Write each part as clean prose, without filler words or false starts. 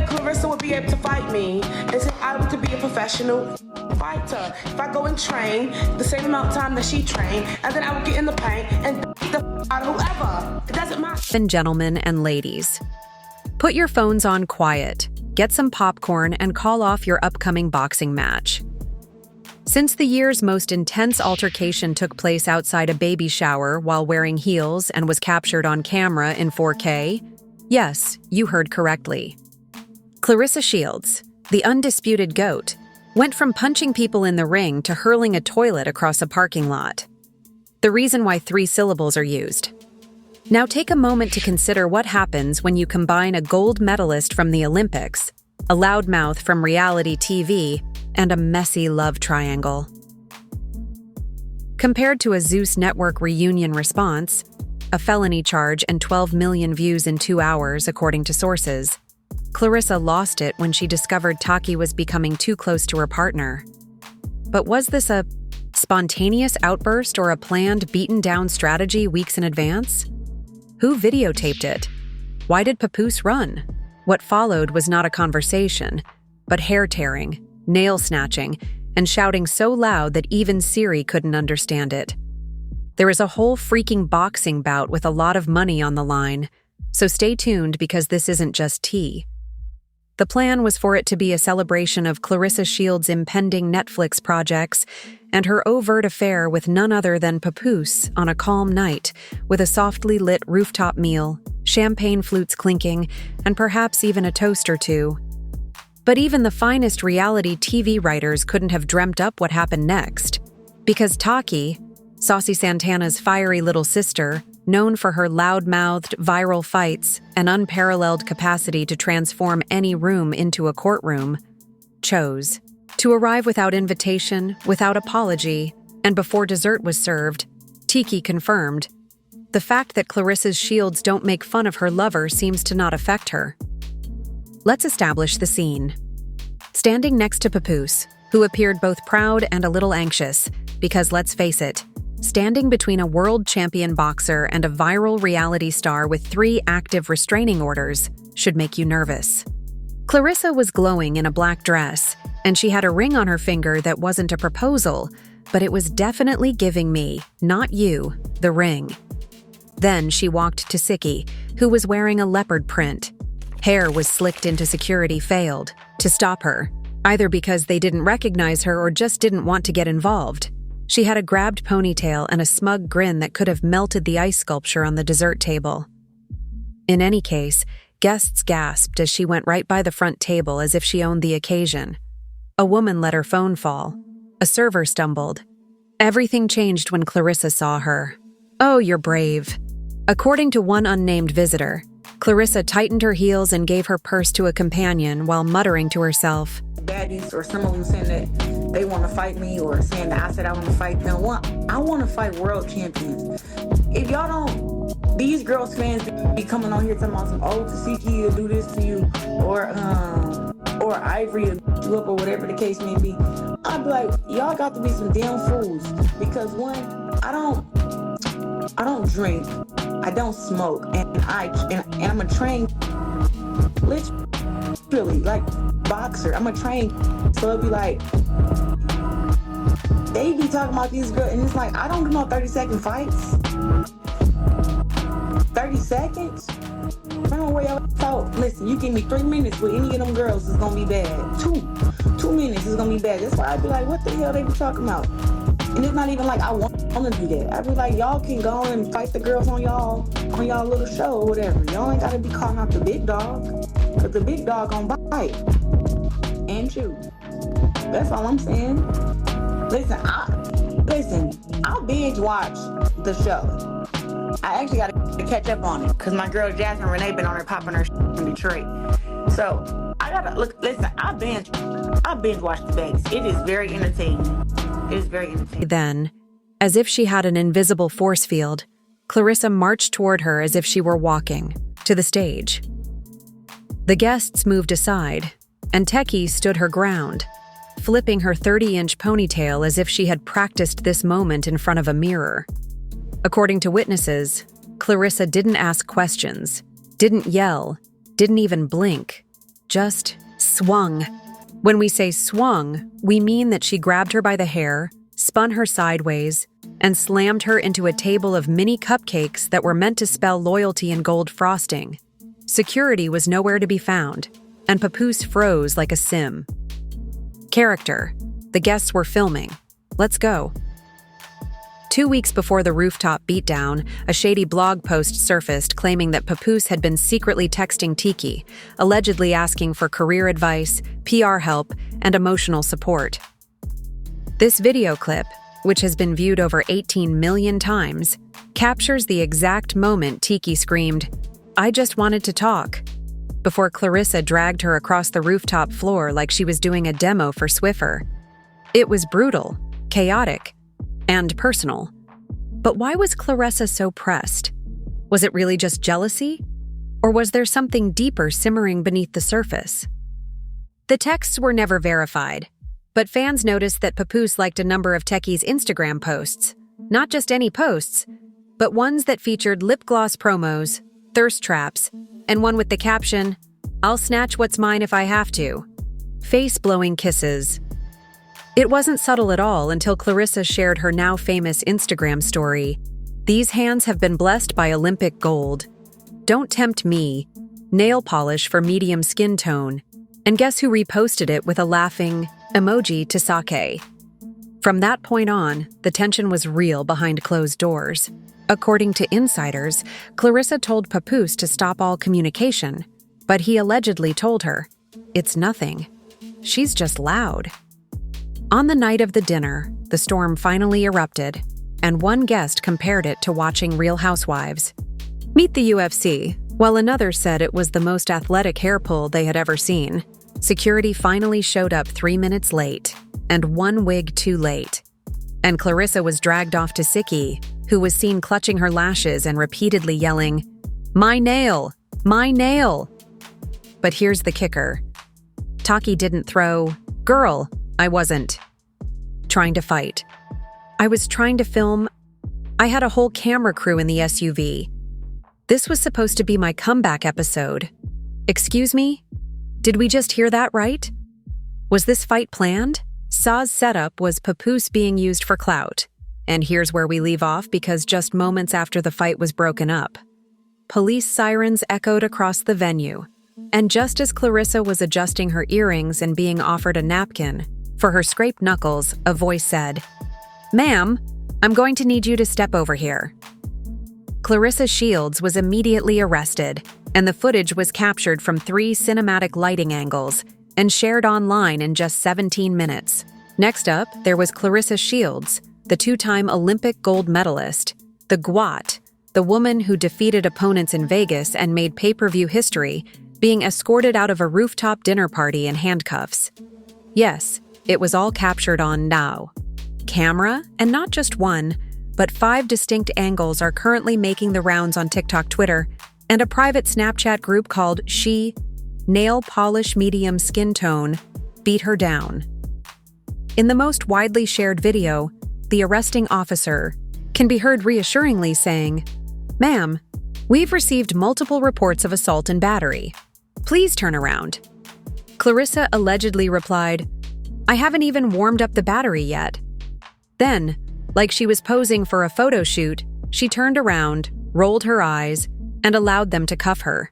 Claressa would be able to fight me is if I were to be a professional fighter. If I go and train the same amount of time that she trained, and then I would get in the paint and the out of whoever. It doesn't matter. Gentlemen and ladies, put your phones on quiet, get some popcorn, and call off your upcoming boxing match. Since the year's most intense altercation took place outside a baby shower while wearing heels and was captured on camera in 4K, yes, you heard correctly. Claressa Shields, the undisputed GOAT, went from punching people in the ring to hurling a toilet across a parking lot. The reason why 3 syllables are used. Now take a moment to consider what happens when you combine a gold medalist from the Olympics, a loudmouth from reality TV, and a messy love triangle. Compared to a Zeus Network reunion response, a felony charge and 12 million views in 2 hours, according to sources, Claressa lost it when she discovered Taki was becoming too close to her partner. But was this a spontaneous outburst or a planned beaten-down strategy weeks in advance? Who videotaped it? Why did Papoose run? What followed was not a conversation, but hair-tearing, nail-snatching, and shouting so loud that even Siri couldn't understand it. There is a whole freaking boxing bout with a lot of money on the line, so stay tuned because this isn't just tea. The plan was for it to be a celebration of Claressa Shields' impending Netflix projects and her overt affair with none other than Papoose on a calm night with a softly lit rooftop meal, champagne flutes clinking, and perhaps even a toast or two. But even the finest reality TV writers couldn't have dreamt up what happened next, because Taki, Saucy Santana's fiery little sister, known for her loud-mouthed, viral fights and unparalleled capacity to transform any room into a courtroom, chose to arrive without invitation, without apology, and before dessert was served. Tiki confirmed, the fact that Claressa Shields don't make fun of her lover seems to not affect her. Let's establish the scene. Standing next to Papoose, who appeared both proud and a little anxious, because let's face it, standing between a world champion boxer and a viral reality star with 3 active restraining orders should make you nervous. Claressa was glowing in a black dress, and she had a ring on her finger that wasn't a proposal, but it was definitely giving me, not you, the ring. Then she walked to Tesehki, who was wearing a leopard print. Hair was slicked into security failed to stop her, either because they didn't recognize her or just didn't want to get involved. She had a grabbed ponytail and a smug grin that could have melted the ice sculpture on the dessert table. In any case, guests gasped as she went right by the front table as if she owned the occasion. A woman let her phone fall. A server stumbled. Everything changed when Claressa saw her. Oh, you're brave. According to one unnamed visitor, Claressa tightened her heels and gave her purse to a companion while muttering to herself, baddies, or some of them saying that they want to fight me, or saying that I said I want to fight them. I want to fight world champions. If y'all don't, these girls fans be coming on here talking about some, oh, Tesehki will do this to you, or Ivory will beat you up, or whatever the case may be. I'd be like, y'all got to be some damn fools, because one, I don't drink, I don't smoke, and I'm a trained, literally, like, boxer. I'm a trained, so it'd be like, they be talking about these girls, and it's like, I don't do no 30-second fights. 30 seconds? I don't know where y'all thought. Listen, you give me 3 minutes with any of them girls, it's gonna be bad. 2 minutes is gonna be bad. That's why I'd be like, what the hell they be talking about? And it's not even like I want to do that. I'd be like, y'all can go and fight the girls on y'all little show or whatever. Y'all ain't gotta be calling out the big dog, cause the big dog gonna bite and chew. That's all I'm saying. Listen, I'll binge watch the show. I actually gotta catch up on it, cause my girl Jasmine Renee been on her popping her in Detroit. So I gotta look. Listen, I binge watch the bags. It is very entertaining. It is very entertaining. Then, as if she had an invisible force field, Claressa marched toward her as if she were walking to the stage. The guests moved aside, and Tesehki stood her ground, flipping her 30-inch ponytail as if she had practiced this moment in front of a mirror. According to witnesses, Claressa didn't ask questions, didn't yell, didn't even blink. just swung. When we say swung, we mean that she grabbed her by the hair, spun her sideways, and slammed her into a table of mini cupcakes that were meant to spell loyalty in gold frosting. Security was nowhere to be found, and Papoose froze like a sim. Character. The guests were filming. Let's go. 2 weeks before the rooftop beatdown, a shady blog post surfaced claiming that Papoose had been secretly texting Tesehki, allegedly asking for career advice, PR help, and emotional support. This video clip, which has been viewed over 18 million times, captures the exact moment Tesehki screamed, "I just wanted to talk," before Claressa dragged her across the rooftop floor like she was doing a demo for Swiffer. It was brutal, chaotic, and personal. But why was Claressa so pressed? Was it really just jealousy? Or was there something deeper simmering beneath the surface? The texts were never verified, but fans noticed that Papoose liked a number of Tesehki's Instagram posts. Not just any posts, but ones that featured lip gloss promos, thirst traps, and one with the caption, "I'll snatch what's mine if I have to." Face-blowing kisses. It wasn't subtle at all until Claressa shared her now famous Instagram story. "These hands have been blessed by Olympic gold. Don't tempt me. Nail polish for medium skin tone." And guess who reposted it with a laughing emoji Tesehki? From that point on, the tension was real behind closed doors. According to insiders, Claressa told Papoose to stop all communication, but he allegedly told her, "It's nothing. She's just loud." On the night of the dinner, the storm finally erupted, and one guest compared it to watching Real Housewives. Meet the UFC, while another said it was the most athletic hair pull they had ever seen. Security finally showed up 3 minutes late, and one wig too late. And Claressa was dragged off to Tesehki, who was seen clutching her lashes and repeatedly yelling, "My nail! My nail!" But here's the kicker. Tesehki didn't throw, "Girl, I wasn't trying to fight. I was trying to film. I had a whole camera crew in the SUV. This was supposed to be my comeback episode. Excuse me? Did we just hear that right? Was this fight planned?" Saw's setup was Papoose being used for clout. And here's where we leave off because just moments after the fight was broken up, police sirens echoed across the venue. And just as Claressa was adjusting her earrings and being offered a napkin for her scraped knuckles, a voice said, "Ma'am, I'm going to need you to step over here." Claressa Shields was immediately arrested, and the footage was captured from 3 cinematic lighting angles and shared online in just 17 minutes. Next up, there was Claressa Shields, the 2-time Olympic gold medalist, the GWAT, the woman who defeated opponents in Vegas and made pay-per-view history, being escorted out of a rooftop dinner party in handcuffs. Yes, it was all captured on now. Camera, and not just one, but 5 distinct angles are currently making the rounds on TikTok, Twitter, and a private Snapchat group called She Nail Polish Medium Skin Tone Beat Her Down. In the most widely shared video, the arresting officer can be heard reassuringly saying, "Ma'am, we've received multiple reports of assault and battery. Please turn around." Claressa allegedly replied, "I haven't even warmed up the battery yet." Then, like she was posing for a photo shoot, she turned around, rolled her eyes, and allowed them to cuff her.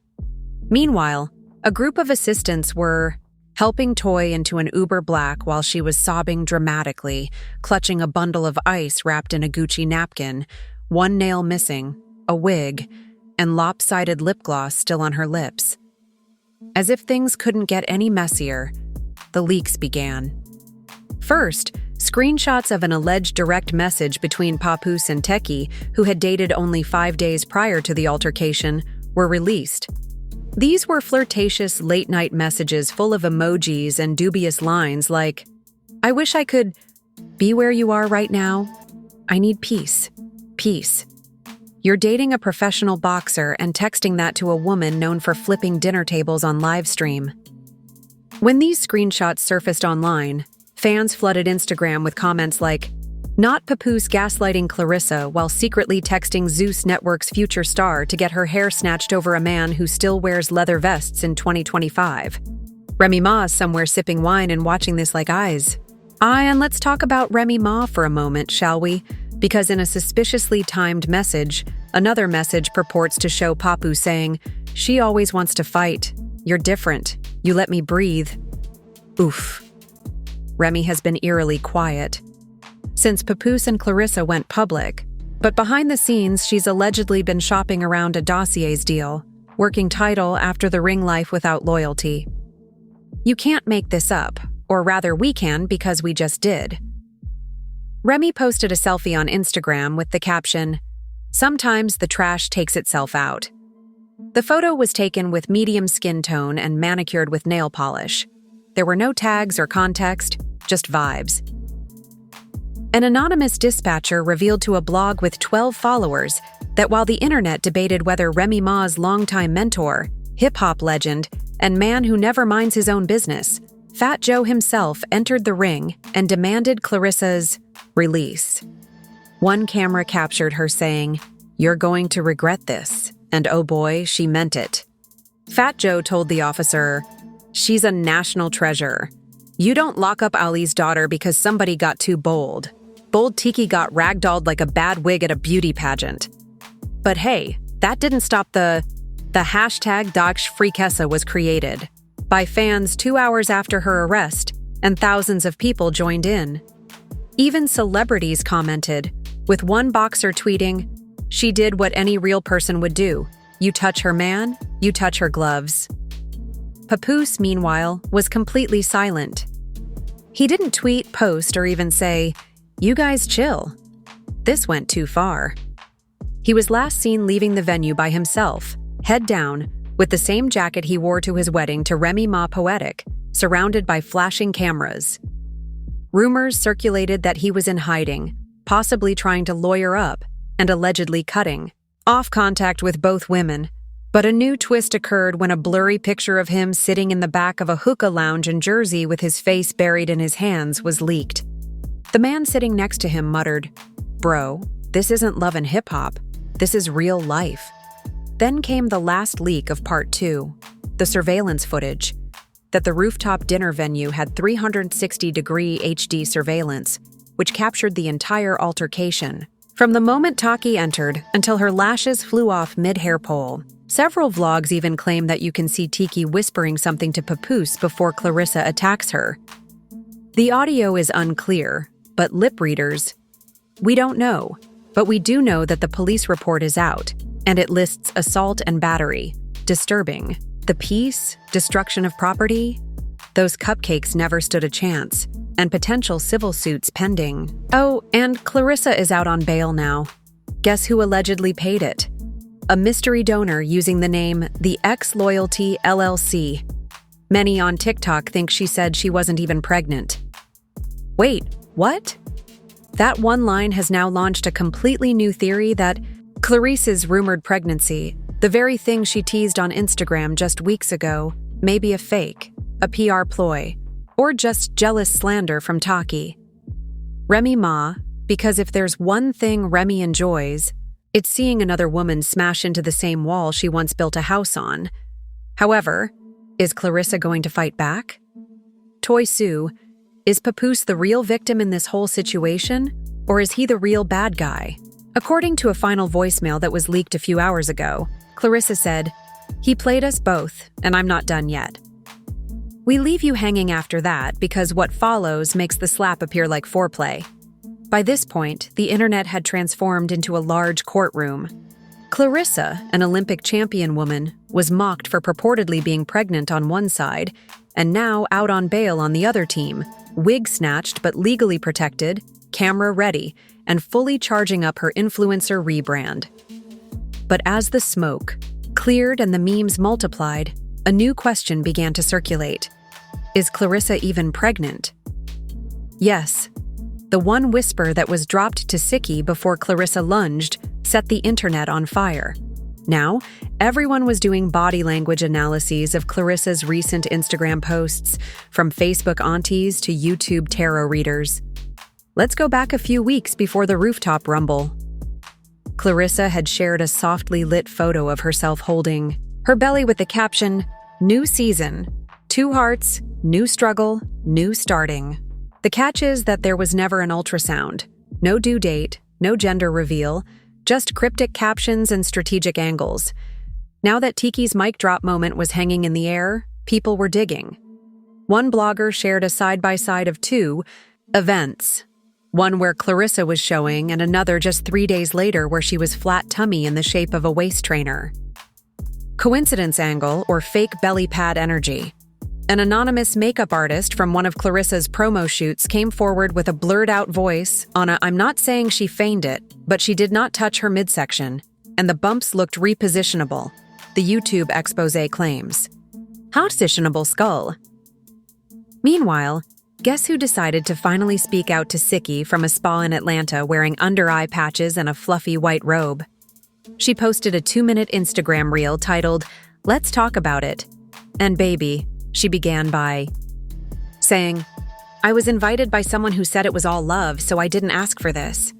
Meanwhile, a group of assistants were helping Toy into an Uber Black while she was sobbing dramatically, clutching a bundle of ice wrapped in a Gucci napkin, one nail missing, a wig, and lopsided lip gloss still on her lips. As if things couldn't get any messier, the leaks began. First, screenshots of an alleged direct message between Papoose and Tesehki, who had dated only 5 days prior to the altercation, were released. These were flirtatious late-night messages full of emojis and dubious lines like, "I wish I could be where you are right now. I need peace. Peace." You're dating a professional boxer and texting that to a woman known for flipping dinner tables on live stream. When these screenshots surfaced online, fans flooded Instagram with comments like, "Not Papoose gaslighting Claressa while secretly texting Zeus Network's future star to get her hair snatched over a man who still wears leather vests in 2025. Remy Ma's somewhere sipping wine and watching this like eyes. And let's talk about Remy Ma for a moment, shall we? Because in a suspiciously timed message, another message purports to show Papoose saying, "She always wants to fight. You're different. You let me breathe." Oof. Remy has been eerily quiet since Papoose and Claressa went public, but behind the scenes she's allegedly been shopping around a dossiers deal, working title after the ring life without loyalty. You can't make this up, or rather we can because we just did. Remy posted a selfie on Instagram with the caption, "Sometimes the trash takes itself out." The photo was taken with medium skin tone and manicured with nail polish. There were no tags or context, just vibes. An anonymous dispatcher revealed to a blog with 12 followers that while the internet debated whether Remy Ma's longtime mentor, hip-hop legend, and man who never minds his own business, Fat Joe himself entered the ring and demanded Claressa's release. One camera captured her saying, "You're going to regret this," and oh boy, she meant it. Fat Joe told the officer, "She's a national treasure. You don't lock up Ali's daughter because somebody got too bold. Bold Tiki got ragdolled like a bad wig at a beauty pageant." But hey, that didn't stop the hashtag #DoxFreakessa was created by fans 2 hours after her arrest, and thousands of people joined in. Even celebrities commented, with one boxer tweeting, "She did what any real person would do. You touch her man, you touch her gloves." Papoose, meanwhile, was completely silent. He didn't tweet, post, or even say, "You guys chill." This went too far. He was last seen leaving the venue by himself, head down, with the same jacket he wore to his wedding to Remy Ma Poetic, surrounded by flashing cameras. Rumors circulated that he was in hiding, possibly trying to lawyer up, and allegedly cutting off contact with both women. But a new twist occurred when a blurry picture of him sitting in the back of a hookah lounge in Jersey with his face buried in his hands was leaked. The man sitting next to him muttered, "Bro, this isn't love and hip-hop. This is real life." Then came the last leak of part 2, the surveillance footage, that the rooftop dinner venue had 360-degree HD surveillance, which captured the entire altercation. From the moment Taki entered until her lashes flew off mid-hair pole. Several vlogs even claim that you can see Tiki whispering something to Papoose before Claressa attacks her. The audio is unclear, but lip readers, we don't know, but we do know that the police report is out, and it lists assault and battery. Disturbing. The peace, destruction of property, those cupcakes never stood a chance, and potential civil suits pending. Oh, and Claressa is out on bail now. Guess who allegedly paid it? A mystery donor using the name The Ex-Loyalty LLC. Many on TikTok think she said she wasn't even pregnant. Wait, what? That one line has now launched a completely new theory that Clarissa's rumored pregnancy, the very thing she teased on Instagram just weeks ago, may be a fake, a PR ploy, or just jealous slander from Taki. Remy Ma, because if there's one thing Remy enjoys, it's seeing another woman smash into the same wall she once built a house on. However, is Claressa going to fight back? Toy Sue, is Papoose the real victim in this whole situation, or is he the real bad guy? According to a final voicemail that was leaked a few hours ago, Claressa said, "He played us both, and I'm not done yet." We leave you hanging after that because what follows makes the slap appear like foreplay. By this point, the internet had transformed into a large courtroom. Claressa, an Olympic champion woman, was mocked for purportedly being pregnant on one side, and now out on bail on the other team, wig snatched but legally protected, camera ready, and fully charging up her influencer rebrand. But as the smoke cleared and the memes multiplied, a new question began to circulate. Is Claressa even pregnant? Yes. The one whisper that was dropped to Tesehki before Claressa lunged set the internet on fire. Now, everyone was doing body language analyses of Claressa's recent Instagram posts, from Facebook aunties to YouTube tarot readers. Let's go back a few weeks before the rooftop rumble. Claressa had shared a softly lit photo of herself holding her belly with the caption, "New season, Two hearts, new struggle, new starting. The catch is that there was never an ultrasound. No due date, no gender reveal, just cryptic captions and strategic angles. Now that Tiki's mic drop moment was hanging in the air, people were digging. One blogger shared a side-by-side of two events. One where Claressa was showing and another just 3 days later where she was flat tummy in the shape of a waist trainer. Coincidence angle or fake belly pad energy. An anonymous makeup artist from one of Claressa's promo shoots came forward with a blurred-out voice on a "I'm not saying she feigned it, but she did not touch her midsection, and the bumps looked repositionable," the YouTube expose claims. How positionable skull? Meanwhile, guess who decided to finally speak out to Tesehki from a spa in Atlanta wearing under-eye patches and a fluffy white robe? She posted a 2-minute Instagram reel titled, "Let's Talk About It." And baby, she began by saying, "I was invited by someone who said it was all love, so I didn't ask for this."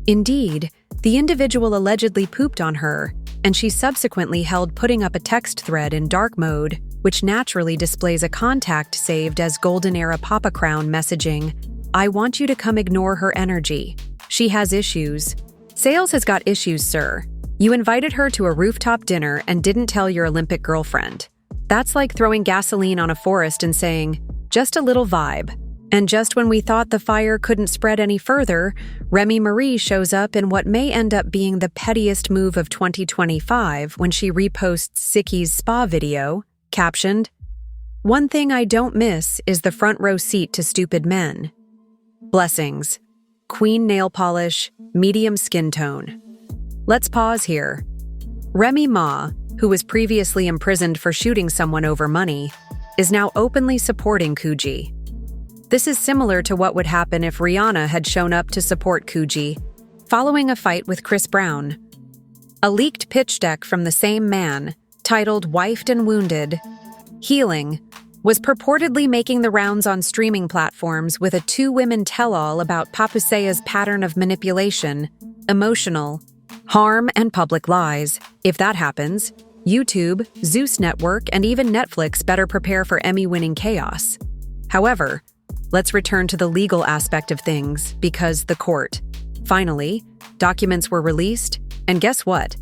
Indeed, the individual allegedly pooped on her, and she subsequently held putting up a text thread in dark mode, which naturally displays a contact saved as Golden Era Papa Crown messaging, "I want you to come ignore her energy. She has issues. Sales has got issues, sir. You invited her to a rooftop dinner and didn't tell your Olympic girlfriend. That's like throwing gasoline on a forest and saying, just a little vibe." And just when we thought the fire couldn't spread any further, Remy Marie shows up in what may end up being the pettiest move of 2025 when she reposts Siki's spa video, captioned, "One thing I don't miss is the front row seat to stupid men. Blessings. Queen nail polish, medium skin tone." Let's pause here. Remy Ma, who was previously imprisoned for shooting someone over money, is now openly supporting Coogi. This is similar to what would happen if Rihanna had shown up to support Coogi, following a fight with Chris Brown. A leaked pitch deck from the same man, titled "Wifed and Wounded, Healing," was purportedly making the rounds on streaming platforms with a two-women tell-all about Papoose's pattern of manipulation, emotional harm, and public lies. If that happens, YouTube, Zeus Network, and even Netflix better prepare for Emmy-winning chaos. However, let's return to the legal aspect of things, because the court. Finally, documents were released, and guess what?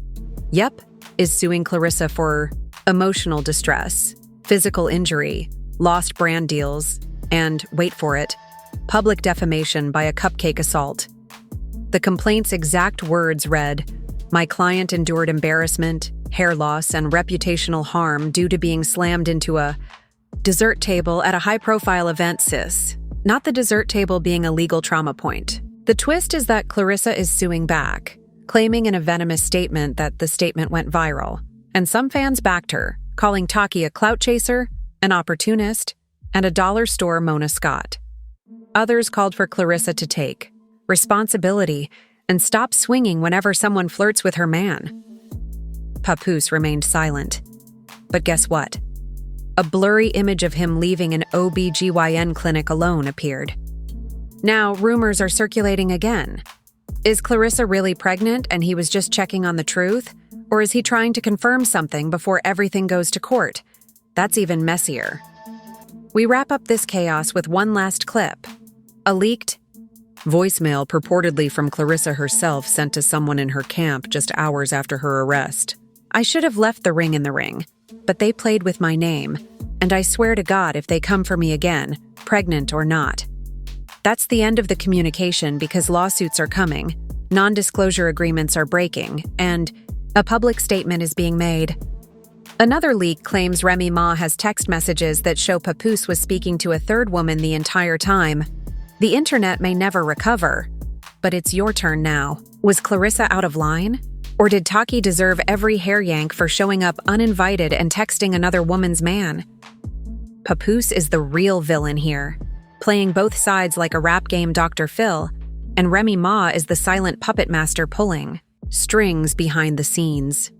Yep, is suing Claressa for emotional distress, physical injury, lost brand deals, and, wait for it, public defamation by a cupcake assault. The complaint's exact words read, "My client endured embarrassment, hair loss, and reputational harm due to being slammed into a dessert table at a high-profile event, sis." Not the dessert table being a legal trauma point. The twist is that Claressa is suing back, claiming in a venomous statement that the statement went viral, and some fans backed her, calling Taki a clout chaser, an opportunist, and a dollar store Mona Scott. Others called for Claressa to take responsibility and stop swinging whenever someone flirts with her man. Papoose remained silent. But guess what? A blurry image of him leaving an OB/GYN clinic alone appeared. Now, rumors are circulating again. Is Claressa really pregnant and he was just checking on the truth? Or is he trying to confirm something before everything goes to court? That's even messier. We wrap up this chaos with one last clip. A leaked voicemail purportedly from Claressa herself sent to someone in her camp just hours after her arrest. "I should have left the ring in the ring, but they played with my name, and I swear to God if they come for me again, pregnant or not." That's the end of the communication because lawsuits are coming, non-disclosure agreements are breaking, and a public statement is being made. Another leak claims Remy Ma has text messages that show Papoose was speaking to a third woman the entire time. The internet may never recover, but it's your turn now. Was Claressa out of line? Or did Taki deserve every hair yank for showing up uninvited and texting another woman's man? Papoose is the real villain here, playing both sides like a rap game Dr. Phil, and Remy Ma is the silent puppet master pulling strings behind the scenes.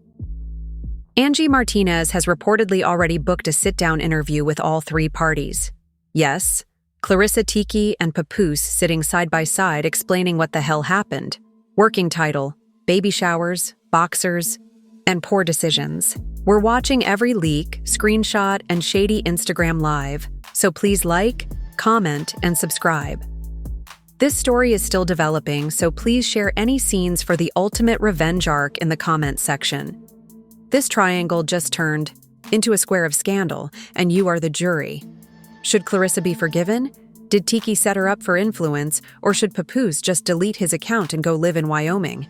Angie Martinez has reportedly already booked a sit-down interview with all three parties. Yes, Claressa, Tiki, and Papoose sitting side by side explaining what the hell happened. Working title, Baby Showers, Boxers, and Poor Decisions. We're watching every leak, screenshot, and shady Instagram live, so please like, comment, and subscribe. This story is still developing, so please share any scenes for the ultimate revenge arc in the comments section. This triangle just turned into a square of scandal, and you are the jury. Should Claressa be forgiven? Did Tiki set her up for influence, or should Papoose just delete his account and go live in Wyoming?